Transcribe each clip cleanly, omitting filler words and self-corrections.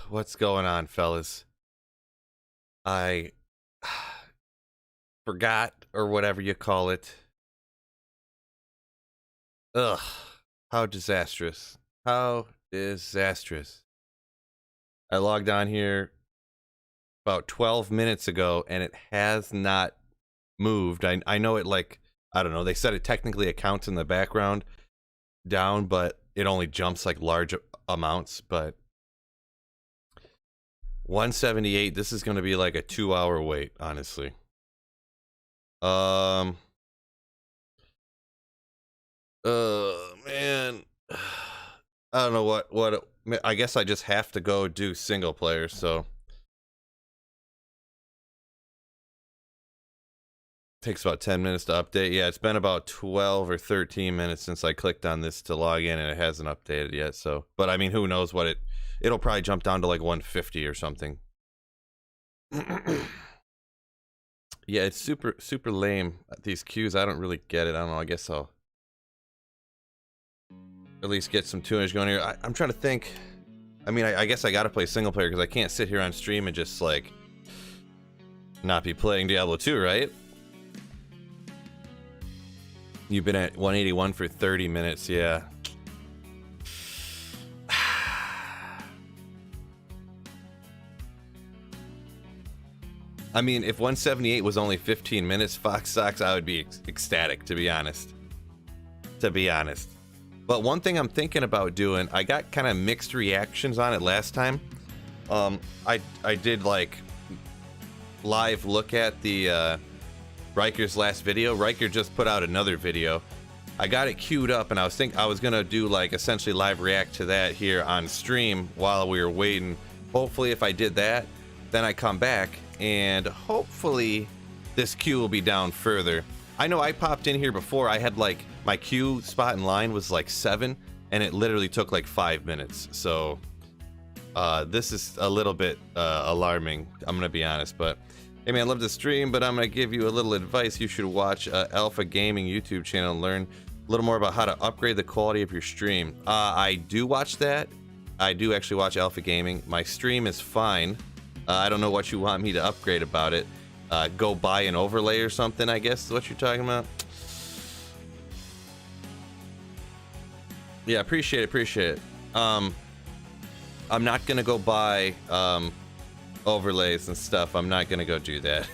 What's going on, fellas? I forgot, or whatever you call it. Ugh, how disastrous. How disastrous. I logged on here about 12 minutes ago, and it has not moved. I know it, like, I don't know, they said it technically accounts in the background down, but it only jumps, like, large amounts, but 178, this is going to be like a 2-hour wait, honestly. Man, I don't know what I guess I just have to go do single player, so takes about 10 minutes to update. Yeah, it's been about 12 or 13 minutes since I clicked on this to log in, and it hasn't updated yet. So, but I mean, who knows what it'll probably jump down to like 150 or something. Yeah, it's super lame. These queues, I don't really get it. I don't know. I guess I'll at least get some tunage going here. I'm trying to think. I mean, I guess I gotta play single player because I can't sit here on stream and just like not be playing Diablo 2, right? You've been at 181 for 30 minutes, yeah. I mean, if 178 was only 15 minutes, Fox Sox, I would be ecstatic, to be honest. But one thing I'm thinking about doing, I got kind of mixed reactions on it last time. I did like live look at the Riker's last video. Riker just put out another video. I got it queued up, and I was gonna do like essentially live react to that here on stream while we were waiting. Hopefully, if I did that, then I come back and hopefully this queue will be down further. I know I popped in here before. I had like my queue spot in line was like 7, and it literally took like 5 minutes. So this is a little bit alarming, I'm gonna be honest. But hey man, I love the stream, but I'm gonna give you a little advice. You should watch Alpha Gaming YouTube channel and learn a little more about how to upgrade the quality of your stream. I do watch that. I do actually watch Alpha Gaming. My stream is fine. I don't know what you want me to upgrade about it. Go buy an overlay or something, I guess is what you're talking about. Yeah, appreciate it. I'm not gonna go buy overlays and stuff. I'm not gonna go do that.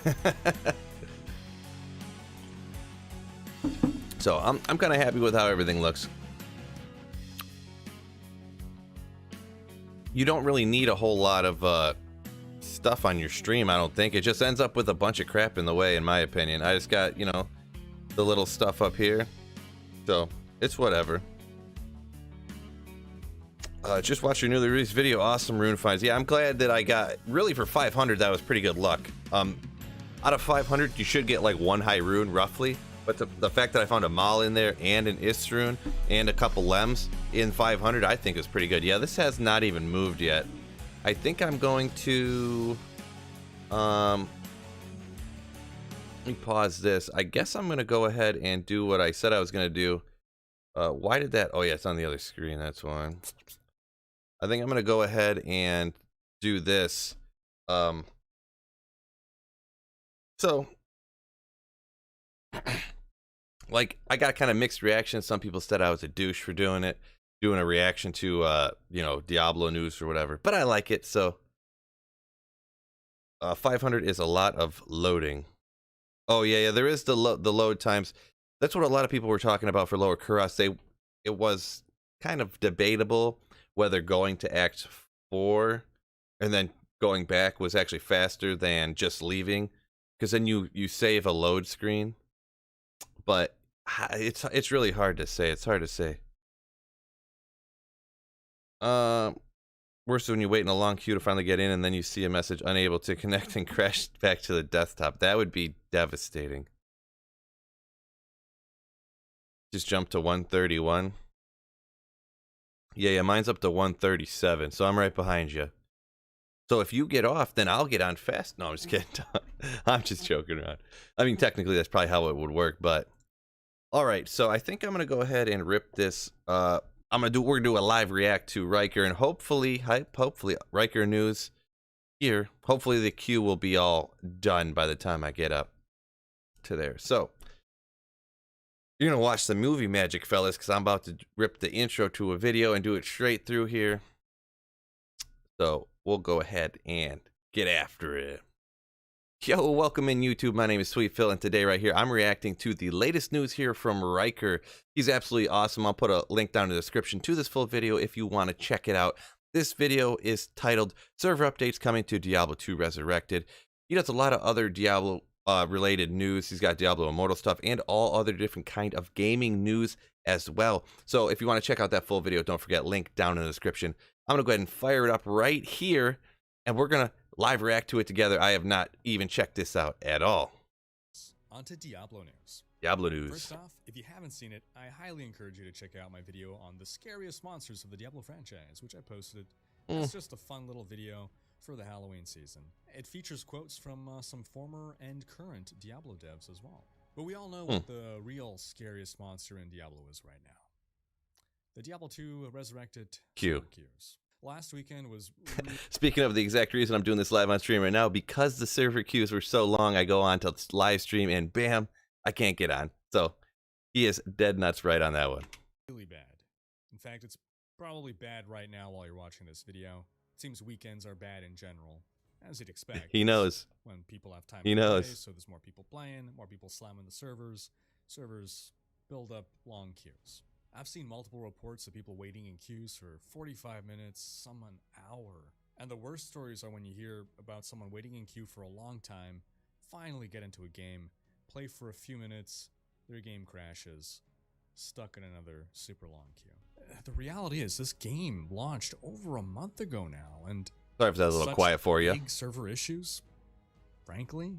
So I'm kind of happy with how everything looks. You don't really need a whole lot of stuff on your stream, I don't think. It just ends up with a bunch of crap in the way, in my opinion. I just got, you know, the little stuff up here, so it's whatever. Just watch your newly released video. Awesome rune finds. Yeah, I'm glad that I got, really for 500, that was pretty good luck. Out of 500, you should get like 1 high rune roughly, but the fact that I found a Mal in there and an Ist rune and a couple Lems in 500, I think is pretty good. Yeah, this has not even moved yet. I think I'm going to let me pause this. I guess I'm gonna go ahead and do what I said I was gonna do. Why did that? Oh yeah, it's on the other screen, that's why. I think I'm gonna go ahead and do this. So like, I got kind of mixed reactions. Some people said I was a douche for doing it, doing a reaction to you know, Diablo news or whatever, but I like it. So 500 is a lot of loading. Oh yeah, there is the load times. That's what a lot of people were talking about for Lower Kuros. It was kind of debatable whether going to Act 4 and then going back was actually faster than just leaving, because then you save a load screen. But it's really hard to say. It's hard to say. Worse when you wait in a long queue to finally get in, and then you see a message unable to connect and crash back to the desktop. That would be devastating. Just jump to 131. Yeah, mine's up to 137, so I'm right behind you. So if you get off, then I'll get on fast. No, I'm just kidding. I'm just joking around. I mean, technically, that's probably how it would work, but... All right, so I think I'm going to go ahead and rip this we're gonna do a live react to Riker, and hopefully Riker news here. Hopefully the queue will be all done by the time I get up to there. So you're gonna watch the movie magic, fellas, because I'm about to rip the intro to a video and do it straight through here. So we'll go ahead and get after it. Yo, welcome in YouTube. My name is Sweet Phil, and today right here I'm reacting to the latest news here from Riker. He's absolutely awesome. I'll put a link down in the description to this full video if you want to check it out. This video is titled Server Updates Coming to Diablo 2 Resurrected. He does a lot of other Diablo related news. He's got Diablo Immortal stuff and all other different kind of gaming news as well. So if you want to check out that full video, don't forget, link down in the description. I'm going to go ahead and fire it up right here, and we're going to live react to it together. I have not even checked this out at all. On to Diablo news. Diablo news. First off, if you haven't seen it, I highly encourage you to check out my video on the scariest monsters of the Diablo franchise, which I posted. It's just a fun little video for the Halloween season. It features quotes from some former and current Diablo devs as well. But we all know what the real scariest monster in Diablo is right now. The Diablo 2 Resurrected Q. queues. Last weekend was Speaking of the exact reason I'm doing this live on stream right now, because the server queues were so long, I go on to live stream and bam, I can't get on. So he is dead nuts right on that one. really bad. In fact, it's probably bad right now while you're watching this video. It seems weekends are bad in general, as you'd expect. He knows. When people have time He to knows. play, so there's more people playing, more people slamming the servers. Servers build up long queues. I've seen multiple reports of people waiting in queues for 45 minutes, some an hour. And the worst stories are when you hear about someone waiting in queue for a long time, finally get into a game, play for a few minutes, their game crashes, stuck in another super long queue. The reality is this game launched over a month ago now, and Sorry if that was a little quiet for you. big server issues, frankly,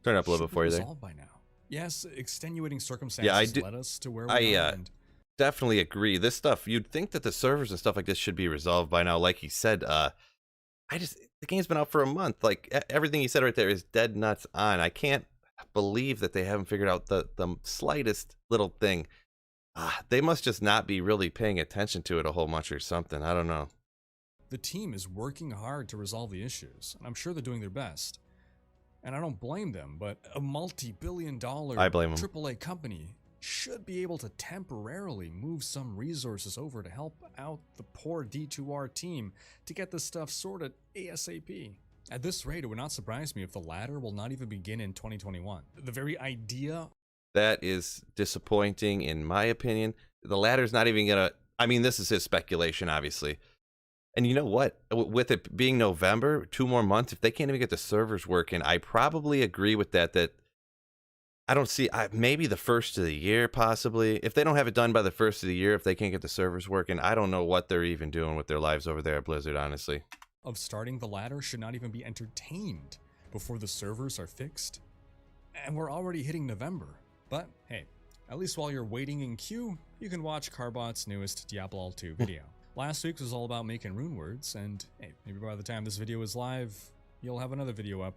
Turn it up a little bit for you there. resolved by now. Yes, extenuating circumstances led us to where we are. And definitely agree. This stuff, you'd think that the servers and stuff like this should be resolved by now. Like he said, the game's been out for a month. Like everything he said right there is dead nuts on. I can't believe that they haven't figured out the slightest little thing. They must just not be really paying attention to it a whole bunch or something. I don't know. the team is working hard to resolve the issues, and I'm sure they're doing their best. And I don't blame them, but a multi-billion-dollar AAA company should be able to temporarily move some resources over to help out the poor D2R team to get this stuff sorted ASAP. At this rate, it would not surprise me if the ladder will not even begin in 2021. The very idea... That is disappointing, in my opinion. The ladder's not even gonna... I mean, this is his speculation, obviously. And you know what? With it being November, 2 more months, if they can't even get the servers working, I probably agree with that, I don't see... maybe the first of the year, possibly. If they don't have it done by the first of the year, if they can't get the servers working, I don't know what they're even doing with their lives over there at Blizzard, honestly. Of starting the ladder should not even be entertained before the servers are fixed. And we're already hitting November. But hey, at least while you're waiting in queue, you can watch Carbot's newest Diablo 2 video. Last week's was all about making rune words, and hey, maybe by the time this video is live, you'll have another video up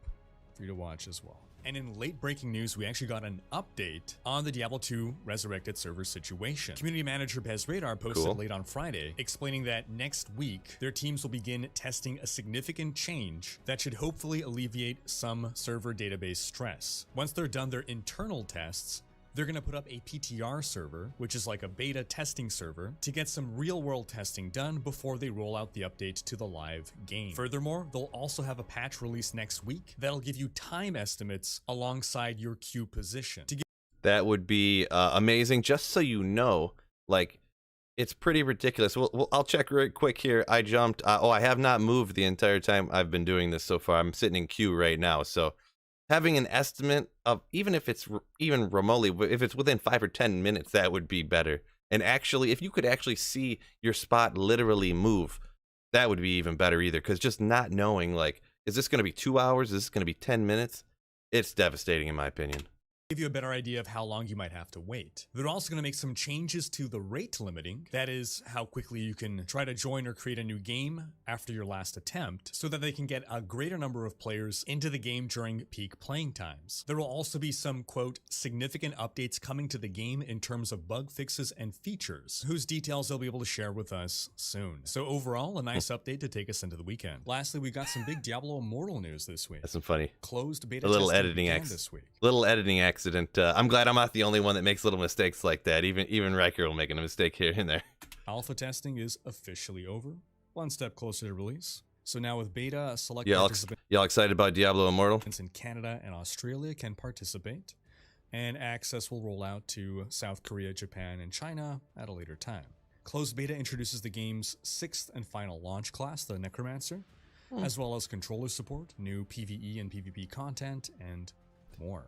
for you to watch as well. And in late breaking news, we actually got an update on the Diablo 2 Resurrected server situation. Community manager Bez Radar posted late on Friday, explaining that next week, their teams will begin testing a significant change that should hopefully alleviate some server database stress. Once they're done their internal tests, they're going to put up a PTR server, which is like a beta testing server, to get some real-world testing done before they roll out the update to the live game. Furthermore, they'll also have a patch released next week that'll give you time estimates alongside your queue position. That would be amazing. Just so you know, like, it's pretty ridiculous. I'll check right quick here. I jumped. I have not moved the entire time I've been doing this so far. I'm sitting in queue right now, so... Having an estimate of, even if it's even remotely, if it's within 5 or 10 minutes, that would be better. And actually, if you could actually see your spot literally move, that would be even better either. Because just not knowing, like, is this going to be 2 hours? Is this going to be 10 minutes? It's devastating in my opinion. Give you a better idea of how long you might have to wait. They're also going to make some changes to the rate limiting, that is, how quickly you can try to join or create a new game after your last attempt, so that they can get a greater number of players into the game during peak playing times. There will also be some, quote, significant updates coming to the game in terms of bug fixes and features, whose details they'll be able to share with us soon. So overall, a nice update to take us into the weekend. Lastly, we got some big Diablo Immortal news this week. That's some funny. Closed beta A little testing editing began this week. Little editing accident. I'm glad I'm not the only one that makes little mistakes like that. Even Riker will make a mistake here and there. Alpha testing is officially over, one step closer to release. So now with beta, select Y'all participants excited about Diablo Immortal? in Canada and Australia can participate, and access will roll out to South Korea, Japan, and China at a later time. Closed beta introduces the game's 6th and final launch class, the Necromancer, as well as controller support, new PvE and PvP content, and more.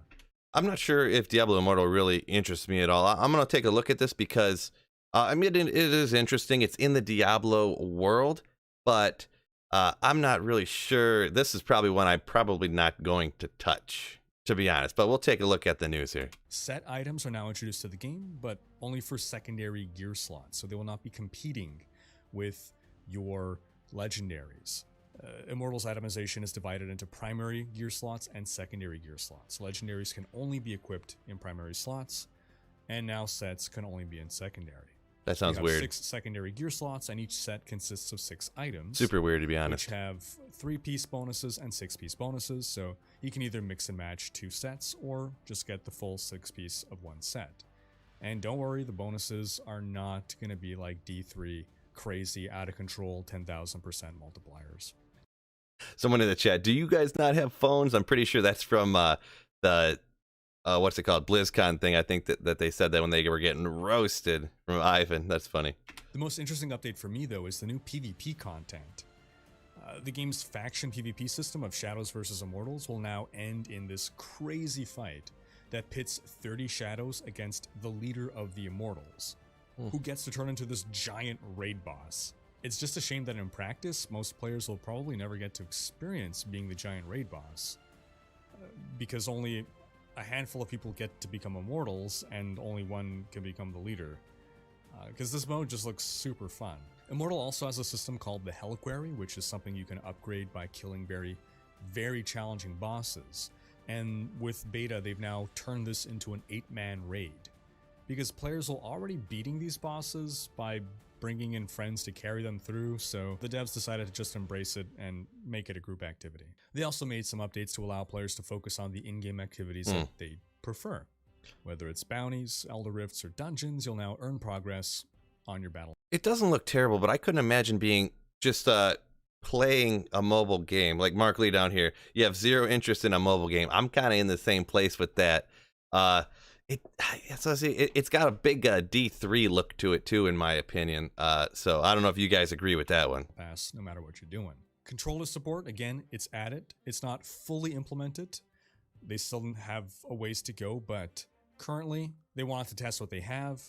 I'm not sure if Diablo Immortal really interests me at all. I'm going to take a look at this because, I mean, it is interesting. It's in the Diablo world, but I'm not really sure. This is probably one I'm probably not going to touch, to be honest. But we'll take a look at the news here. Set items are now introduced to the game, but only for secondary gear slots, so they will not be competing with your legendaries. Immortal's itemization is divided into primary gear slots and secondary gear slots. Legendaries can only be equipped in primary slots, and now sets can only be in secondary. That sounds weird. 6 secondary gear slots, and each set consists of 6 items. Super weird, to be honest. Which have 3-piece bonuses and 6-piece bonuses, so you can either mix and match 2 sets or just get the full 6-piece of one set. And don't worry, the bonuses are not going to be like D3 crazy, out of control, 10,000% multipliers. Someone in the chat, do you guys not have phones? I'm pretty sure that's from the what's it called, BlizzCon thing. I think that they said that when they were getting roasted from Ivan. That's funny. The most interesting update for me, though, is the new PvP content. The game's faction PvP system of Shadows versus Immortals will now end in this crazy fight that pits 30 Shadows against the leader of the Immortals, who gets to turn into this giant raid boss. It's just a shame that in practice, most players will probably never get to experience being the giant raid boss, because only a handful of people get to become Immortals, and only one can become the leader. Because this mode just looks super fun. Immortal also has a system called the Heliquary, which is something you can upgrade by killing very challenging bosses. And with beta, they've now turned this into an 8-man raid, because players will already beating these bosses by bringing in friends to carry them through, so the devs decided to just embrace it and make it a group activity. They also made some updates to allow players to focus on the in-game activities that they prefer. Whether it's bounties, Elder Rifts, or dungeons, you'll now earn progress on your battle. It doesn't look terrible, but I couldn't imagine being just playing a mobile game. Like Mark Lee down here, you have zero interest in a mobile game. I'm kind of in the same place with that. It's got a big D3 look to it too, in my opinion. So I don't know if you guys agree with that one. Pass, no matter what you're doing. Controller support, again, it's added. It's not fully implemented. They still have a ways to go, but currently they want to test what they have.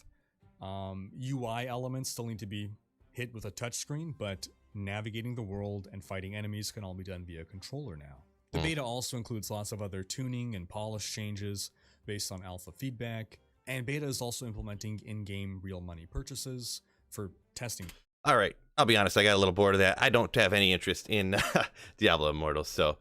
UI elements still need to be hit with a touchscreen, but navigating the world and fighting enemies can all be done via controller now. The beta also includes lots of other tuning and polish changes based on alpha feedback, and beta is also implementing in-game real money purchases for testing. All right, I'll be honest, I got a little bored of that. I don't have any interest in Diablo Immortal, so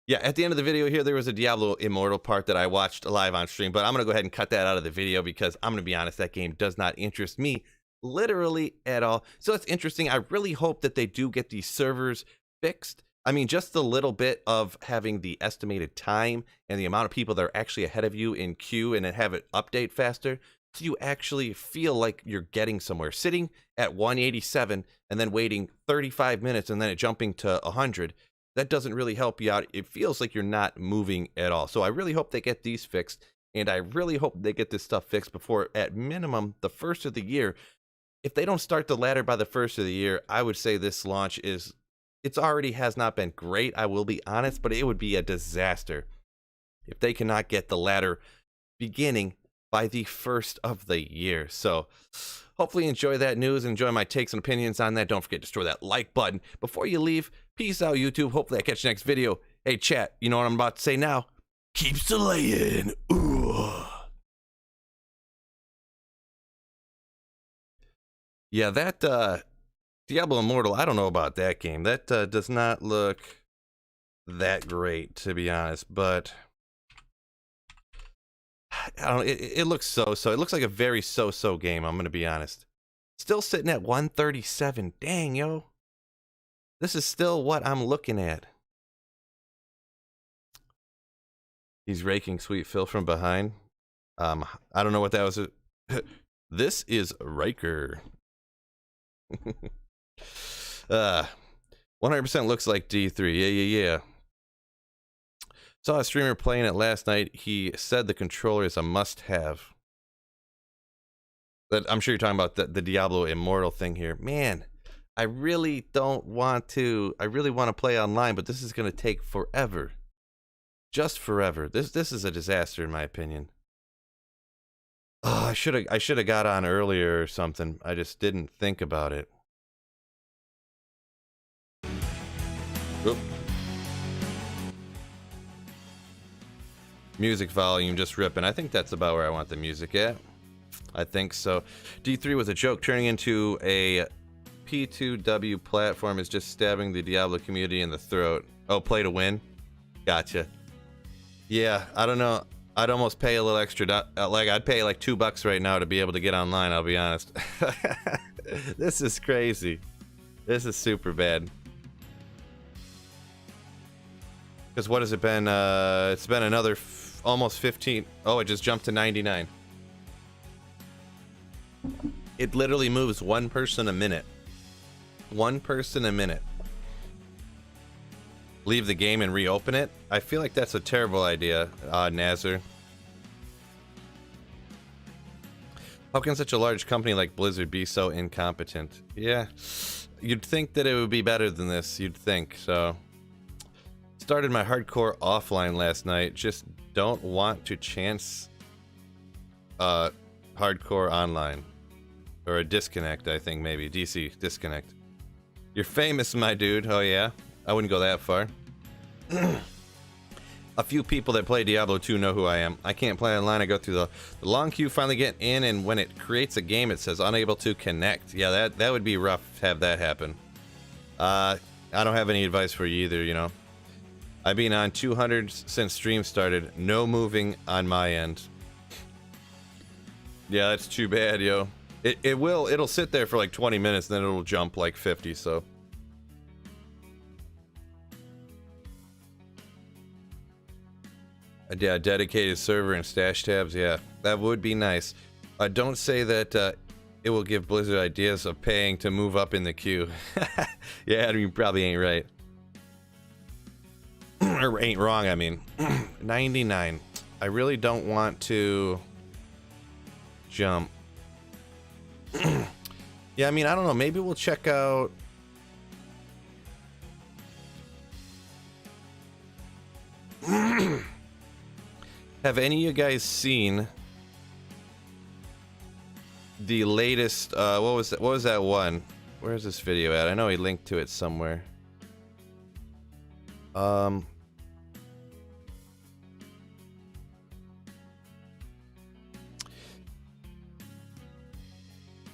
yeah, at the end of the video here, there was a Diablo Immortal part that I watched live on stream, but I'm going to go ahead and cut that out of the video because I'm going to be honest, that game does not interest me literally at all. So it's interesting. I really hope that they do get these servers fixed. I mean, just a little bit of having the estimated time and the amount of people that are actually ahead of you in queue and then have it update faster, so you actually feel like you're getting somewhere. Sitting at 187 and then waiting 35 minutes and then it jumping to 100, that doesn't really help you out. It feels like you're not moving at all. So I really hope they get these fixed, and I really hope they get this stuff fixed before, at minimum, the first of the year. If they don't start the ladder by the first of the year, I would say this launch is... It already has not been great, I will be honest, but it would be a disaster if they cannot get the ladder beginning by the first of the year. So hopefully you enjoy that news and enjoy my takes and opinions on that. Don't forget to destroy that like button. Before you leave, peace out, YouTube. Hopefully I catch you next video. Hey, chat, you know what I'm about to say now? keeps delaying. Ooh. Yeah, that Diablo Immortal, I don't know about that game. That does not look that great, to be honest, but I don't know, it looks so-so. It looks like a very so-so game, I'm gonna be honest. Still sitting at 137. Dang, yo. This is still what I'm looking at. He's raking Sweet Phil from behind. I don't know what that was. This is Riker. 100% looks like D3. Yeah. Saw a streamer playing it last night. He said the controller is a must-have. But I'm sure you're talking about the Diablo Immortal thing here. Man, I really don't want to. I really want to play online, but this is going to take forever. Just forever. This is a disaster in my opinion. Oh, I should have got on earlier or something. I just didn't think about it. Oop. Music volume just ripping. I think that's about where I want the music at. I think so. D3 was a joke. Turning into a P2W platform is just stabbing the Diablo community in the throat. Oh, play to win? Gotcha. Yeah, I don't know. I'd almost pay a little extra. Like, I'd pay like $2 right now to be able to get online, I'll be honest. This is crazy. This is super bad. Because what has it been? It's been another almost 15. Oh, it just jumped to 99. It literally moves one person a minute. One person a minute. Leave the game and reopen it? I feel like that's a terrible idea, Nazar. How can such a large company like Blizzard be so incompetent? Yeah, you'd think that it would be better than this, you'd think, so. Started my hardcore offline last night, just don't want to chance hardcore online. Or a disconnect, I think, maybe. DC, disconnect. You're famous, my dude. Oh, yeah? I wouldn't go that far. A few people that play Diablo 2 know who I am. I can't play online. I go through the long queue, finally get in, and when it creates a game, it says unable to connect. Yeah, that would be rough to have that happen. I don't have any advice for you either, you know. I've been on 200 since stream started. No moving on my end. Yeah, that's too bad, yo. It'll sit there for like 20 minutes, then it'll jump like 50, so. Yeah, dedicated server and stash tabs, yeah. That would be nice. Don't say that it will give Blizzard ideas of paying to move up in the queue. Yeah, I mean, probably ain't right. Or ain't wrong, I mean. 99. I really don't want to jump. Yeah, I mean, I don't know. Maybe we'll check out. Have any of you guys seen the latest? What was that? What was that one? Where's this video at? I know he linked to it somewhere.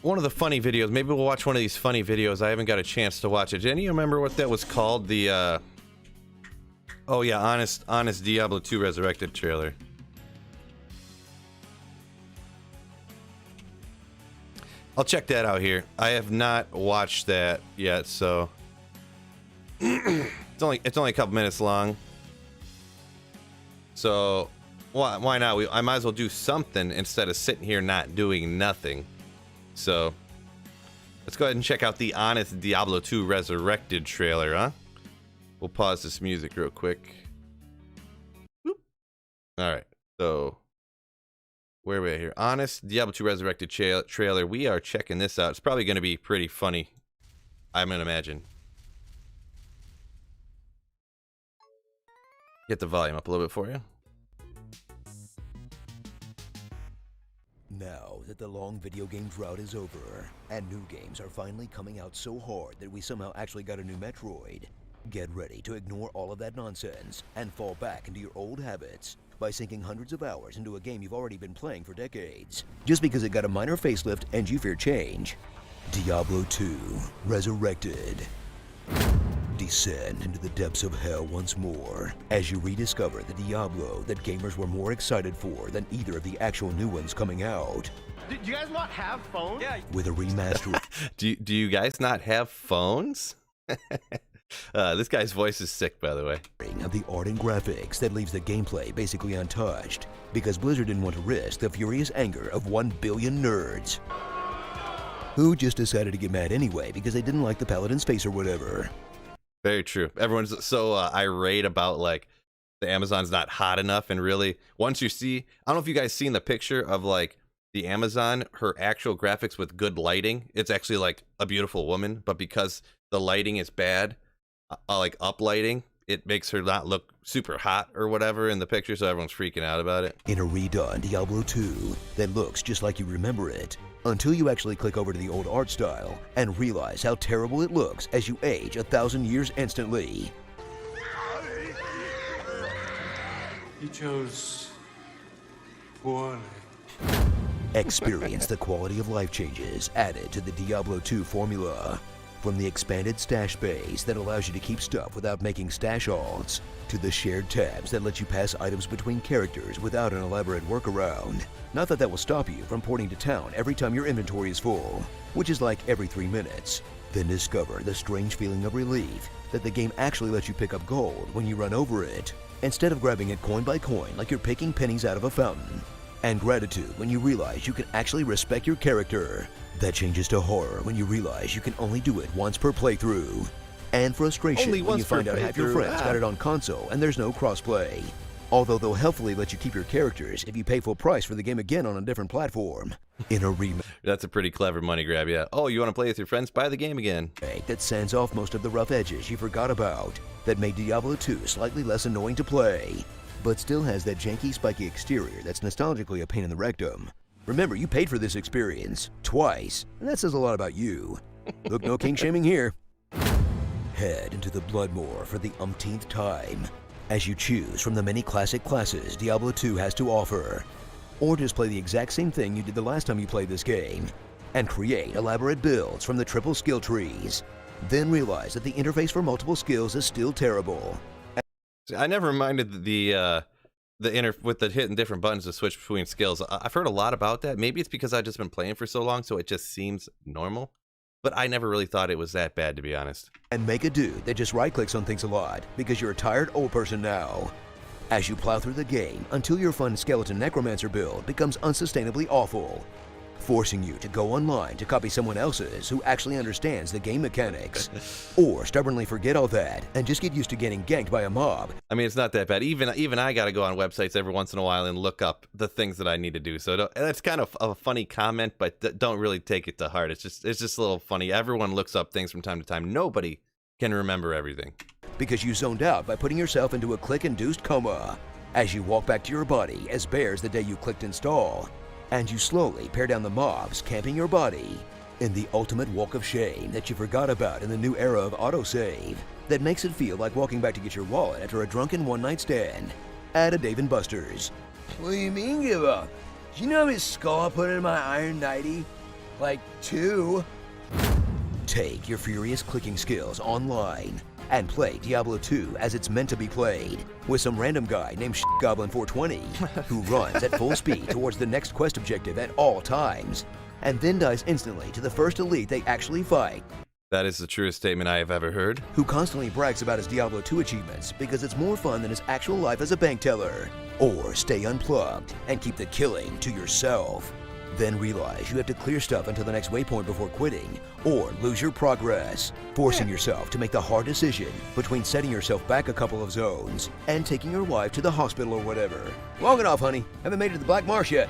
One of the funny videos. Maybe we'll watch one of these funny videos. I haven't got a chance to watch it. Do any of you remember what that was called? The oh yeah, honest Diablo 2 Resurrected trailer. I'll check that out here. I have not watched that yet, so it's only a couple minutes long. So why not? I might as well do something instead of sitting here not doing nothing. So let's go ahead and check out the honest Diablo 2 Resurrected trailer, huh? We'll pause this music real quick. All right, so where are we at here? Honest Diablo 2 Resurrected trailer. We are checking this out. It's probably going to be pretty funny, I'm going to imagine. Get the volume up a little bit for you. Now that the long video game drought is over, and new games are finally coming out so hard that we somehow actually got a new Metroid, get ready to ignore all of that nonsense and fall back into your old habits by sinking hundreds of hours into a game you've already been playing for decades, just because it got a minor facelift and you fear change. Diablo 2 Resurrected. Descend into the depths of hell once more as you rediscover the Diablo that gamers were more excited for than either of the actual new ones coming out. Do you guys not have phones? Yeah. With a remaster Do you guys not have phones? This guy's voice is sick, by the way. of the art and graphics that leaves the gameplay basically untouched, because Blizzard didn't want to risk the furious anger of 1 billion nerds who just decided to get mad anyway because they didn't like the Paladin's face or whatever. Very true. Everyone's so irate about like the Amazon's not hot enough, and really, once you see, I don't know if you guys seen the picture of like the Amazon, her actual graphics with good lighting. It's actually like a beautiful woman, but because the lighting is bad, like uplighting, it makes her not look super hot or whatever in the picture, so everyone's freaking out about it. In a redone Diablo 2 that looks just like you remember it, until you actually click over to the old art style and realize how terrible it looks as you age 1,000 years instantly. You chose poorly. Experience the quality of life changes added to the Diablo 2 formula. From the expanded stash base that allows you to keep stuff without making stash alts, to the shared tabs that let you pass items between characters without an elaborate workaround. Not that that will stop you from porting to town every time your inventory is full, which is like every 3 minutes. Then discover the strange feeling of relief that the game actually lets you pick up gold when you run over it, instead of grabbing it coin by coin like you're picking pennies out of a fountain. And gratitude when you realize you can actually respect your character. That changes to horror when you realize you can only do it once per playthrough. And frustration Only when you once per find out half your playthrough. friends got it on console and there's no crossplay. Although they'll helpfully let you keep your characters if you pay full price for the game again on a different platform. In a remake That's a pretty clever money grab, yeah. Oh, you want to play with your friends? Buy the game again. that sands off most of the rough edges you forgot about, that made Diablo 2 slightly less annoying to play, but still has that janky, spiky exterior that's nostalgically a pain in the rectum. Remember, you paid for this experience twice, and that says a lot about you. Look, no king shaming here. Head into the Bloodmoor for the umpteenth time as you choose from the many classic classes Diablo 2 has to offer. Or just play the exact same thing you did the last time you played this game and create elaborate builds from the triple skill trees. Then realize that the interface for multiple skills is still terrible. I never minded the with the hitting different buttons to switch between skills. I've heard a lot about that. Maybe it's because I've just been playing for so long, so it just seems normal. But I never really thought it was that bad, to be honest. And make a dude that just right-clicks on things a lot because you're a tired old person now. As you plow through the game until your fun skeleton necromancer build becomes unsustainably awful, forcing you to go online to copy someone else's who actually understands the game mechanics, or stubbornly forget all that and just get used to getting ganked by a mob. I mean, it's not that bad. Even I got to go on websites every once in a while and look up the things that I need to do. So that's kind of a funny comment, but don't really take it to heart. It's just a little funny. Everyone looks up things from time to time. Nobody can remember everything. Because you zoned out by putting yourself into a click-induced coma as you walk back to your body as bears the day you clicked install, and you slowly pare down the mobs camping your body in the ultimate walk of shame that you forgot about in the new era of autosave that makes it feel like walking back to get your wallet after a drunken one-night stand at a Dave & Buster's. What do you mean give up? Do you know how many skull I put in my Iron 90? Like 2? Take your furious clicking skills online and play Diablo 2 as it's meant to be played, with some random guy named Goblin420 who runs at full speed towards the next quest objective at all times, and then dies instantly to the first elite they actually fight, That is the truest statement I have ever heard. who constantly brags about his Diablo 2 achievements because it's more fun than his actual life as a bank teller. Or stay unplugged and keep the killing to yourself. Then realize you have to clear stuff until the next waypoint before quitting, or lose your progress, forcing yourself to make the hard decision between setting yourself back a couple of zones and taking your wife to the hospital or whatever. Long enough, honey. Haven't made it to the Black Marsh yet.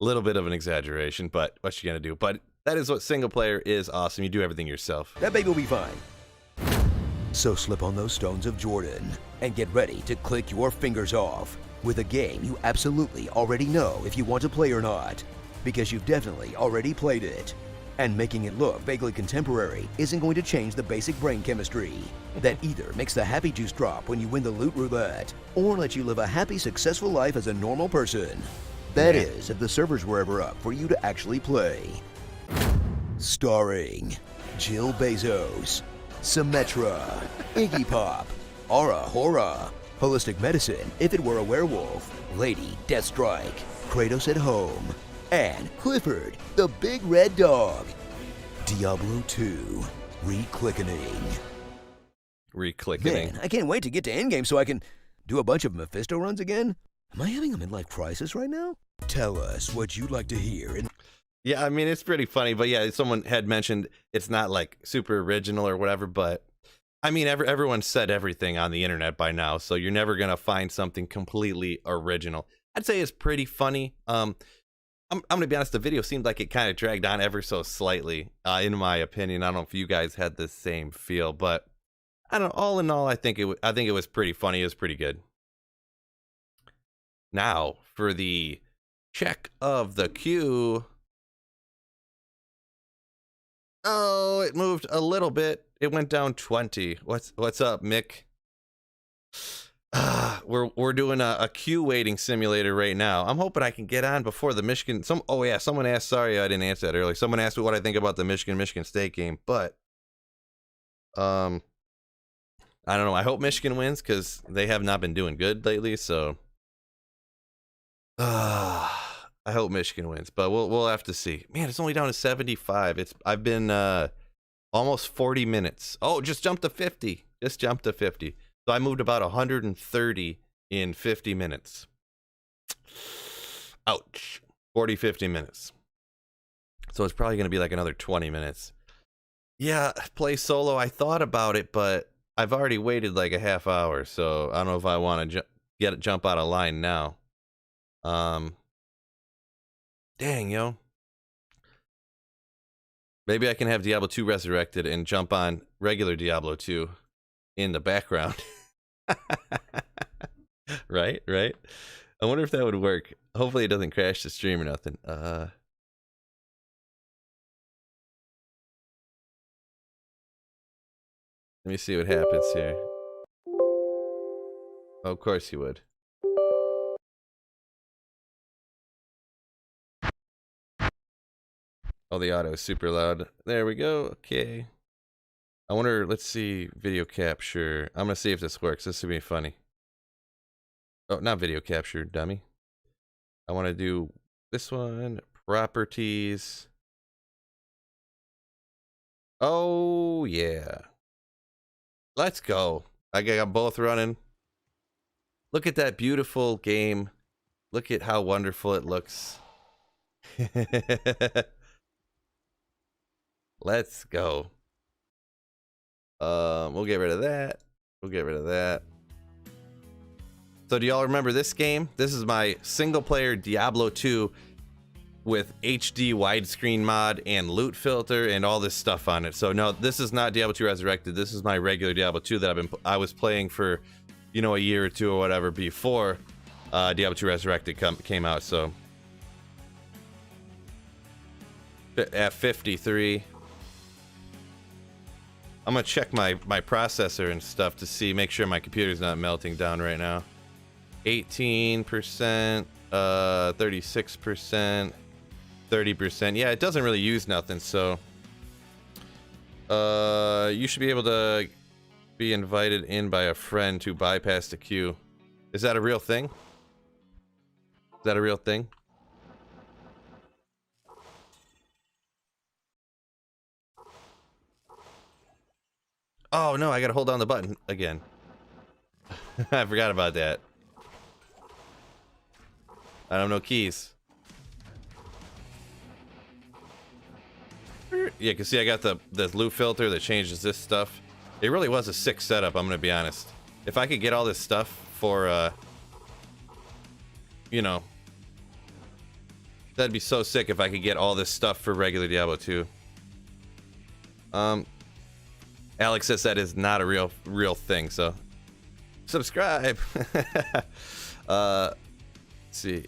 A little bit of an exaggeration, but what you gonna do? But that is what single player is awesome. You do everything yourself. That baby will be fine. So slip on those stones of Jordan and get ready to click your fingers off with a game you absolutely already know if you want to play or not, because you've definitely already played it. And making it look vaguely contemporary isn't going to change the basic brain chemistry that either makes the happy juice drop when you win the loot roulette or let you live a happy, successful life as a normal person. That is, if the servers were ever up for you to actually play. Starring Jill Bezos, Symmetra, Iggy Pop, Aura Hora, Holistic Medicine if it were a werewolf, Lady Deathstrike, Kratos at Home, and Clifford, the Big Red Dog. Diablo 2, Reclickening. Man, I can't wait to get to endgame so I can do a bunch of Mephisto runs again. Am I having a midlife crisis right now? Tell us what you'd like to hear. Yeah, I mean, it's pretty funny, but yeah, someone had mentioned it's not like super original or whatever, but I mean, everyone said everything on the internet by now, so you're never going to find something completely original. I'd say it's pretty funny. I'm going to be honest, the video seemed like it kind of dragged on ever so slightly, in my opinion. I don't know if you guys had the same feel, but I don't know. All in all, I think it was pretty funny. It was pretty good. Now, for the check of the queue. Oh, it moved a little bit. It went down 20. What's up, Mick? We're doing a queue waiting simulator right now. I'm hoping I can get on before the Michigan. Someone asked. Sorry, I didn't answer that earlier. Someone asked me what I think about the Michigan State game, but I don't know. I hope Michigan wins because they have not been doing good lately. So I hope Michigan wins, but we'll have to see. Man, it's only down to 75. I've been almost 40 minutes. Oh, just jumped to 50. Just jumped to 50. So I moved about 130 in 50 minutes. Ouch. 50 minutes. So it's probably going to be like another 20 minutes. Yeah, play solo. I thought about it, but I've already waited like a half hour, so I don't know if I want to jump out of line now. Dang, yo. Maybe I can have Diablo 2 resurrected and jump on regular Diablo 2 in the background. Right? I wonder if that would work. Hopefully it doesn't crash the stream or nothing. Let me see what happens here. Oh, of course you would. Oh, the auto is super loud. There we go. Okay. I wonder, let's see, video capture. I'm going to see if this works. This would be funny. Oh, not video capture, dummy. I want to do this one. Properties. Oh, yeah. Let's go. I got both running. Look at that beautiful game. Look at how wonderful it looks. Let's go. We'll get rid of that. So do y'all remember this game? This is my single player Diablo 2 with HD widescreen mod and loot filter and all this stuff on it. So no, this is not Diablo 2 Resurrected. This is my regular Diablo 2 that I was playing for, you know, a year or two or whatever before Diablo 2 Resurrected came out. So at 53. I'm gonna check my processor and stuff to make sure my computer's not melting down right now. 18%, 36%, 30%. Yeah, it doesn't really use nothing, so you should be able to be invited in by a friend to bypass the queue. Is that a real thing? Is that a real thing? Oh no, I gotta hold down the button again. I forgot about that. I don't know keys. Yeah, you can see I got the loot filter that changes this stuff. It really was a sick setup, I'm gonna be honest. If I could get all this stuff for, you know, that'd be so sick if I could get all this stuff for regular Diablo 2. Alex says that is not a real thing, so subscribe. Let's see.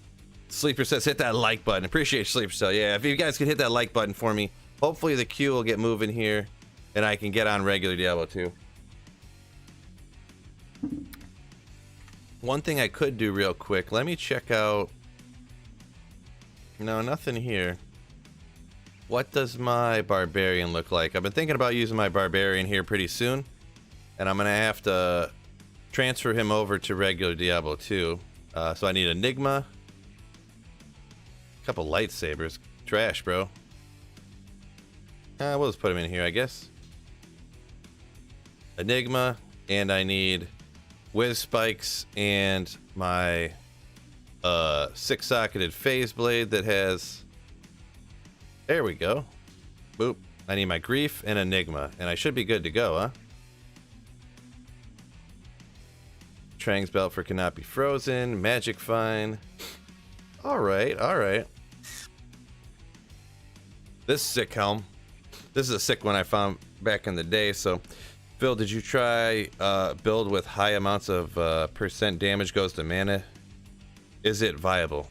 Sleeper says hit that like button. Appreciate Sleeper Cell. Yeah, if you guys could hit that like button for me, hopefully the queue will get moving here and I can get on regular Diablo 2. One thing I could do real quick, let me check out. No, nothing here. What does my barbarian look like? I've been thinking about using my barbarian here pretty soon, and I'm gonna have to transfer him over to regular Diablo 2. So I need Enigma, a couple lightsabers. Trash, bro. We'll just put him in here, I guess. Enigma, and I need Whiz Spikes and my 6-socketed phase blade that has. There we go. Boop. I need my Grief and Enigma, and I should be good to go, huh? Trang's belt for cannot be frozen. Magic fine. Alright, alright. This sick helm. This is a sick one I found back in the day. So, Phil, did you try build with high amounts of percent damage goes to mana? Is it viable?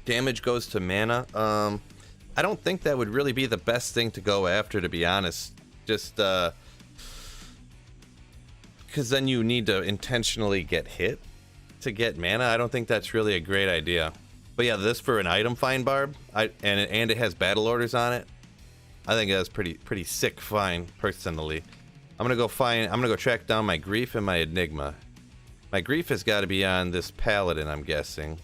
Damage goes to mana. I don't think that would really be the best thing to go after, to be honest. Just because then you need to intentionally get hit to get mana. I don't think that's really a great idea. But yeah, this for an item find barb, and it has battle orders on it. I think that's pretty sick find personally. I'm gonna go track down my Grief and my Enigma. My Grief has got to be on this Paladin, I'm guessing.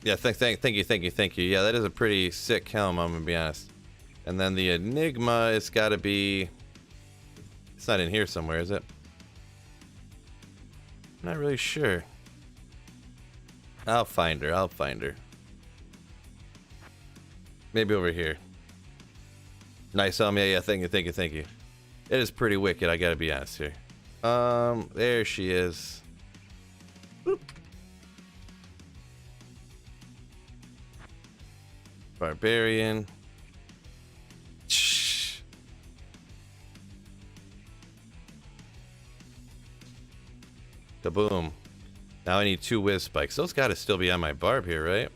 Yeah, thank you. Yeah, that is a pretty sick helm, I'm gonna be honest. And then the Enigma, it's got to be. It's not in here somewhere, is it? Not really sure. I'll find her. Maybe over here. Nice helm, yeah, thank you. It is pretty wicked, I gotta be honest here. There she is. Boop. Barbarian. Shh. Kaboom. Now I need 2 Whiz Spikes. Those gotta still be on my barb here, right?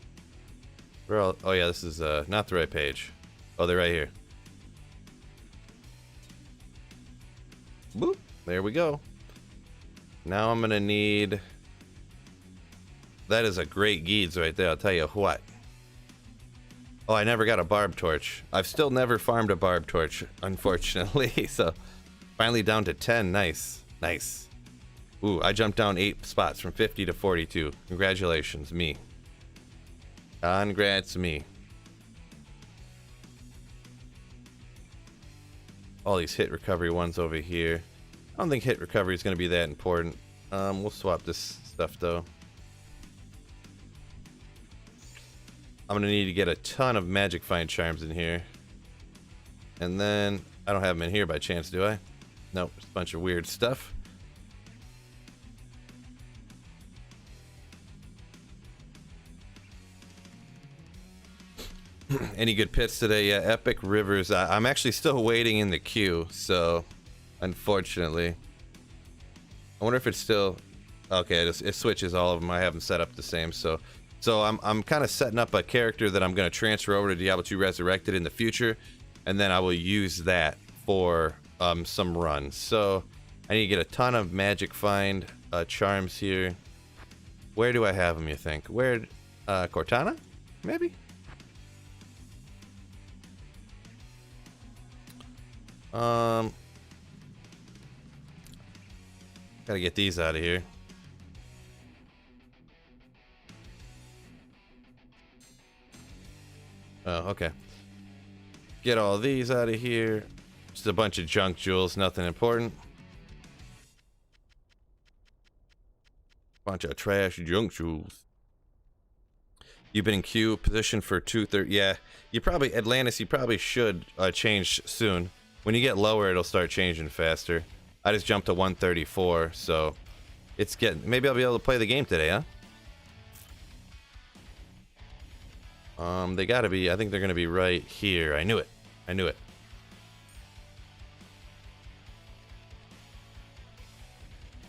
Oh yeah, this is not the right page. Oh, they're right here. Boop. There we go. Now I'm gonna need. That is a great Geeds right there, I'll tell you what. Oh, I never got a barb torch. I've still never farmed a barb torch, unfortunately. So, finally down to 10. Nice. Ooh, I jumped down 8 spots from 50 to 42. Congratulations, me. Congrats, me. All these hit recovery ones over here. I don't think hit recovery is going to be that important. We'll swap this stuff, though. I'm going to need to get a ton of magic find charms in here. And then, I don't have them in here by chance, do I? Nope, just a bunch of weird stuff. Any good pits today? Yeah, Epic Rivers. I'm actually still waiting in the queue, so unfortunately. I wonder if it's still... Okay, it switches all of them. I have them set up the same, so I'm kind of setting up a character that I'm going to transfer over to Diablo 2 Resurrected in the future, and then I will use that for some runs. So I need to get a ton of magic find charms here. Where do I have them, you think? Where? Cortana? Maybe? Gotta get these out of here. Oh, okay. Get all these out of here. Just a bunch of junk jewels, nothing important. Bunch of trash junk jewels. You've been in queue position for 230. Yeah, you probably, Atlantis, you probably should change soon. When you get lower, it'll start changing faster. I just jumped to 134, so it's getting. Maybe I'll be able to play the game today, huh? They gotta be. I think they're gonna be right here. I knew it.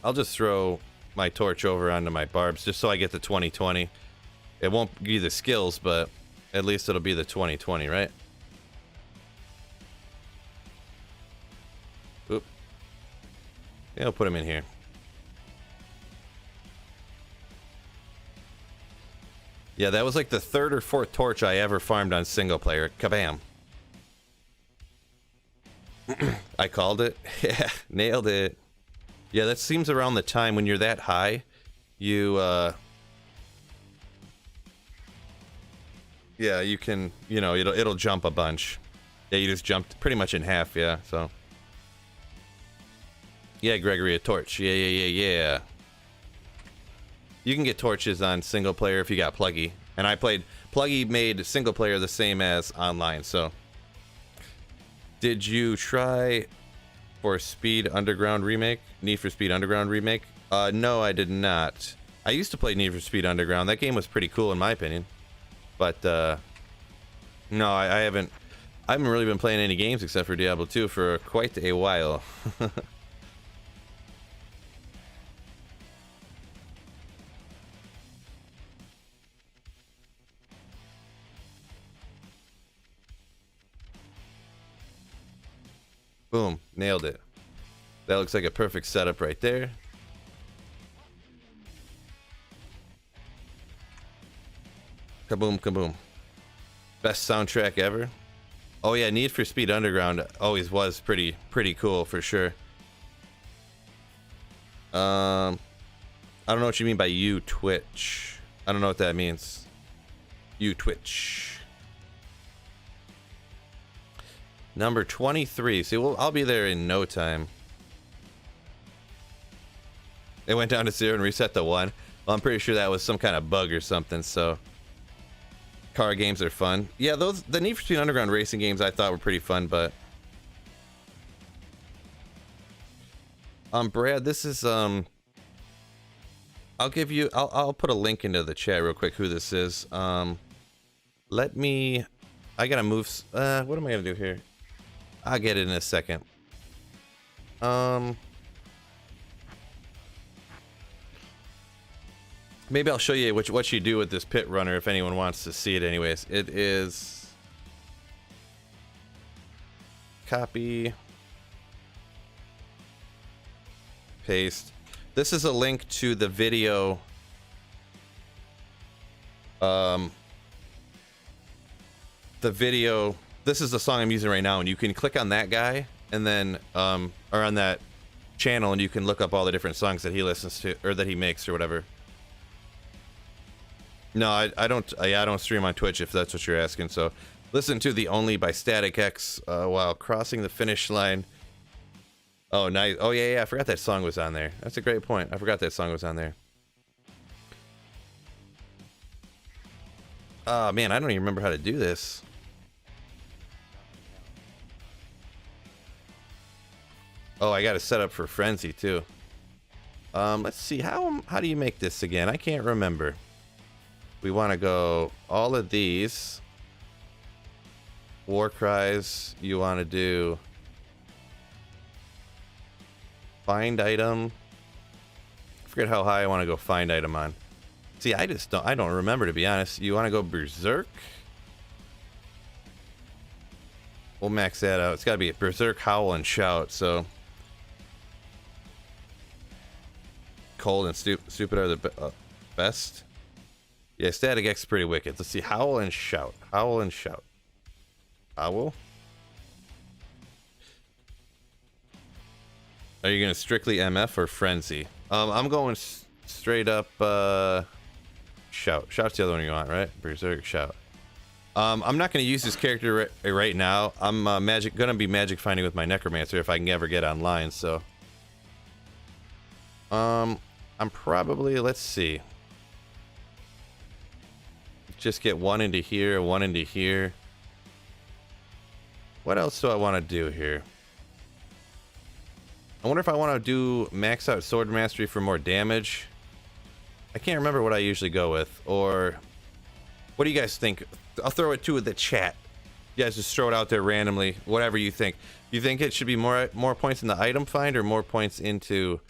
I'll just throw my torch over onto my barbs just so I get the 2020. It won't give you the skills, but at least it'll be the 2020, right? Oop. Yeah, I'll put him in here. Yeah, that was like the 3rd or 4th torch I ever farmed on single player. Kabam. I called it. Yeah, nailed it. Yeah, that seems around the time when you're that high, you, yeah, you can, you know, it'll jump a bunch. Yeah, you just jumped pretty much in half, yeah, so. Yeah, Gregory, a torch. Yeah. You can get torches on single player if you got Pluggy. And I played, Pluggy made single player the same as online, so. Did you try for Speed Underground Remake? Need for Speed Underground Remake? No, I did not. I used to play Need for Speed Underground. That game was pretty cool in my opinion. But, no, I haven't really been playing any games except for Diablo 2 for quite a while. Boom, nailed it. That looks like a perfect setup right there. Kaboom, kaboom. Best soundtrack ever. Oh yeah, Need for Speed Underground always was pretty cool for sure. I don't know what you mean by you Twitch. I don't know what that means. You Twitch. Number 23. See, well, I'll be there in no time. It went down to 0 and reset to 1. Well, I'm pretty sure that was some kind of bug or something, so. Car games are fun. Yeah, the Need for Speed Underground racing games I thought were pretty fun, but. Brad, this is, I'll put a link into the chat real quick who this is. I gotta move, what am I gonna do here? I'll get it in a second. Maybe I'll show you what you do with this pit runner if anyone wants to see it anyways. It is copy, paste. This is a link to the video this is the song I'm using right now, and you can click on that guy and then or on that channel, and you can look up all the different songs that he listens to or that he makes or whatever. No, I don't stream on Twitch if that's what you're asking. So listen to The Only by Static X while crossing the finish line. Oh, nice. Oh yeah, I forgot that song was on there. That's a great point. I forgot that song was on there. Oh man, I don't even remember how to do this. Oh, I got to set up for Frenzy too. Let's see, how do you make this again? I can't remember. We want to go all of these. War cries. You want to do find item. I forget how high I want to go find item on. See, I don't remember, to be honest. You want to go Berserk? We'll max that out. It's got to be Berserk, Howl, and Shout, so. Cold and stupid are the best. Yeah, Static X is pretty wicked. Let's see, Howl and Shout. Howl and Shout. Howl? Are you going to strictly MF or Frenzy? I'm going straight up Shout. Shout's the other one you want, right? Berserk, Shout. I'm not going to use this character right now. I'm gonna be magic finding with my Necromancer if I can ever get online, so. I'm probably, let's see. Just get one into here, one into here. What else do I want to do here? I wonder if I want to do max out sword mastery for more damage. I can't remember what I usually go with. Or what do you guys think? I'll throw it to the chat. You guys just throw it out there randomly. Whatever you think. You think it should be more points in the item find or more points into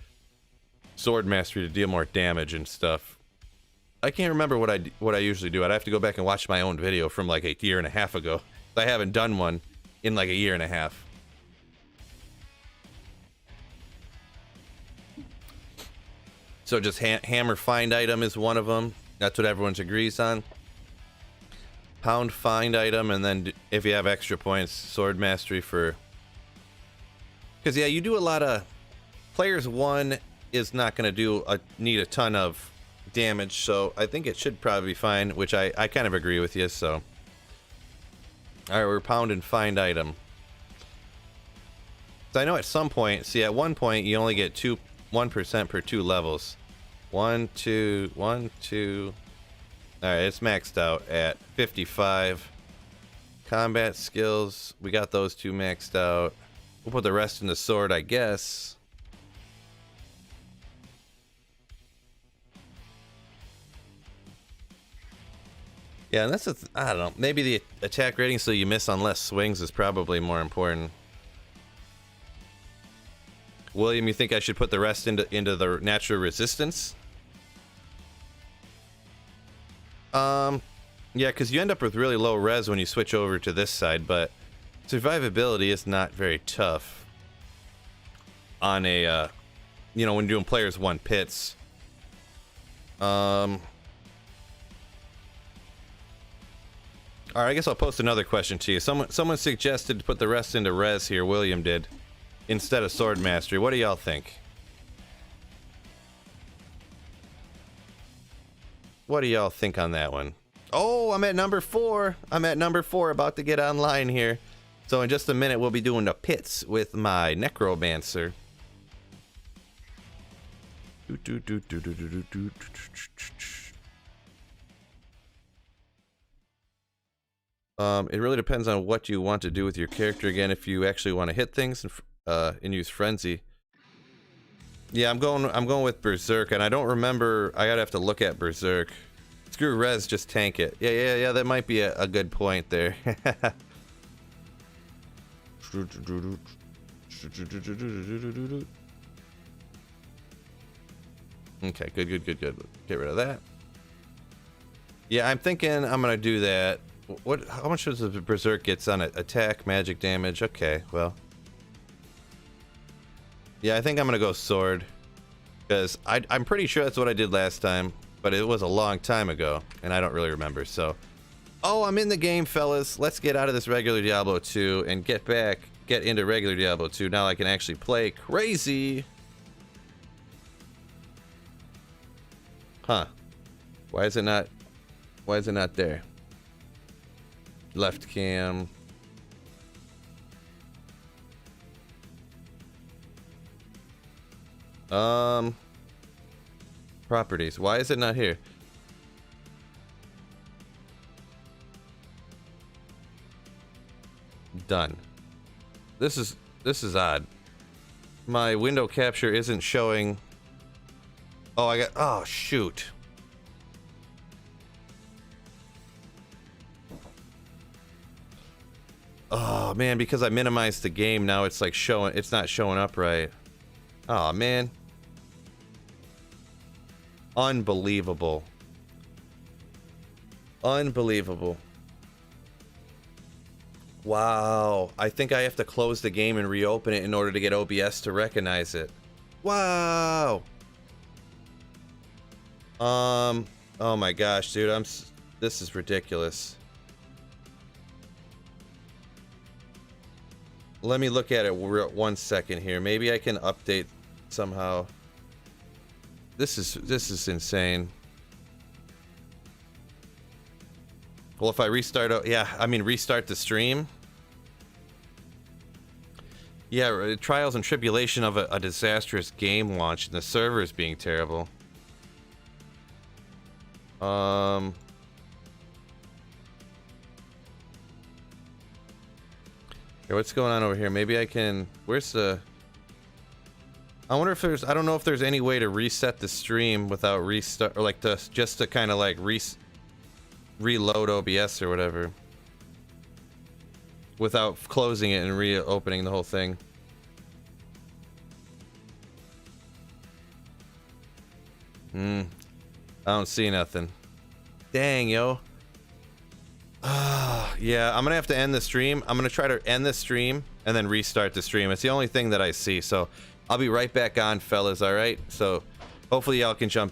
sword mastery to deal more damage and stuff? I can't remember what I usually do. I'd have to go back and watch my own video from like a year and a half ago. I haven't done one in like a year and a half. So just hammer find item is one of them. That's what everyone agrees on. Pound find item, and then if you have extra points, sword mastery for... Because yeah, you do a lot of... Players 1 is not going to need a ton of damage, so I think it should probably be fine, which I kind of agree with you, so... Alright, we're pound and find item. So I know at some point, see at one point you only get 1% per 2 levels. 1, 2, 1, 2... Alright, it's maxed out at 55. Combat skills, we got those 2 maxed out. We'll put the rest in the sword, I guess. Yeah, and that's I don't know. Maybe the attack rating so you miss on less swings is probably more important. William, you think I should put the rest into the natural resistance? Yeah, because you end up with really low res when you switch over to this side, but survivability is not very tough on a, you know, when doing players 1 pits. Alright, I guess I'll post another question to you. Someone suggested to put the rest into res here, William did, instead of sword mastery. What do y'all think? What do y'all think on that one? Oh, I'm at number 4. I'm at number 4, about to get online here. So in just a minute, we'll be doing the pits with my necromancer. It really depends on what you want to do with your character. Again, if you actually want to hit things and use frenzy. Yeah, I'm going with Berserk, and I don't remember. I gotta have to look at Berserk. Screw res, just tank it. Yeah. That might be a good point there. Okay, good. Get rid of that. Yeah, I'm thinking I'm gonna do that. How much does the Berserk gets on it? Attack, magic damage. Okay, well. Yeah, I think I'm gonna go sword. Because I'm pretty sure that's what I did last time. But it was a long time ago, and I don't really remember, so... Oh, I'm in the game, fellas. Let's get out of this regular Diablo 2 and get into regular Diablo 2. Now I can actually play crazy. Huh. Why is it not there? Left cam. Properties. Why is it not here? Done. This is odd. My window capture isn't showing. Oh, shoot. Oh man, because I minimized the game, now it's like it's not showing up right. Oh man. Unbelievable. Unbelievable. Wow. I think I have to close the game and reopen it in order to get OBS to recognize it. Wow. Oh my gosh, dude. This is ridiculous. Let me look at it 1 second here. Maybe I can update somehow. This is insane. Well, if I restart, restart the stream. Yeah, trials and tribulation of a disastrous game launch and the servers being terrible. Here, what's going on over here? Maybe I can. Where's the? I wonder if there's. I don't know if there's any way to reset the stream without restart, or like just to kind of like reload OBS or whatever, without closing it and reopening the whole thing. I don't see nothing. Dang, yo. Yeah, I'm gonna have to end the stream. I'm gonna try to end the stream and then restart the stream. It's the only thing that I see. So I'll be right back on, fellas. All right. So hopefully y'all can jump back.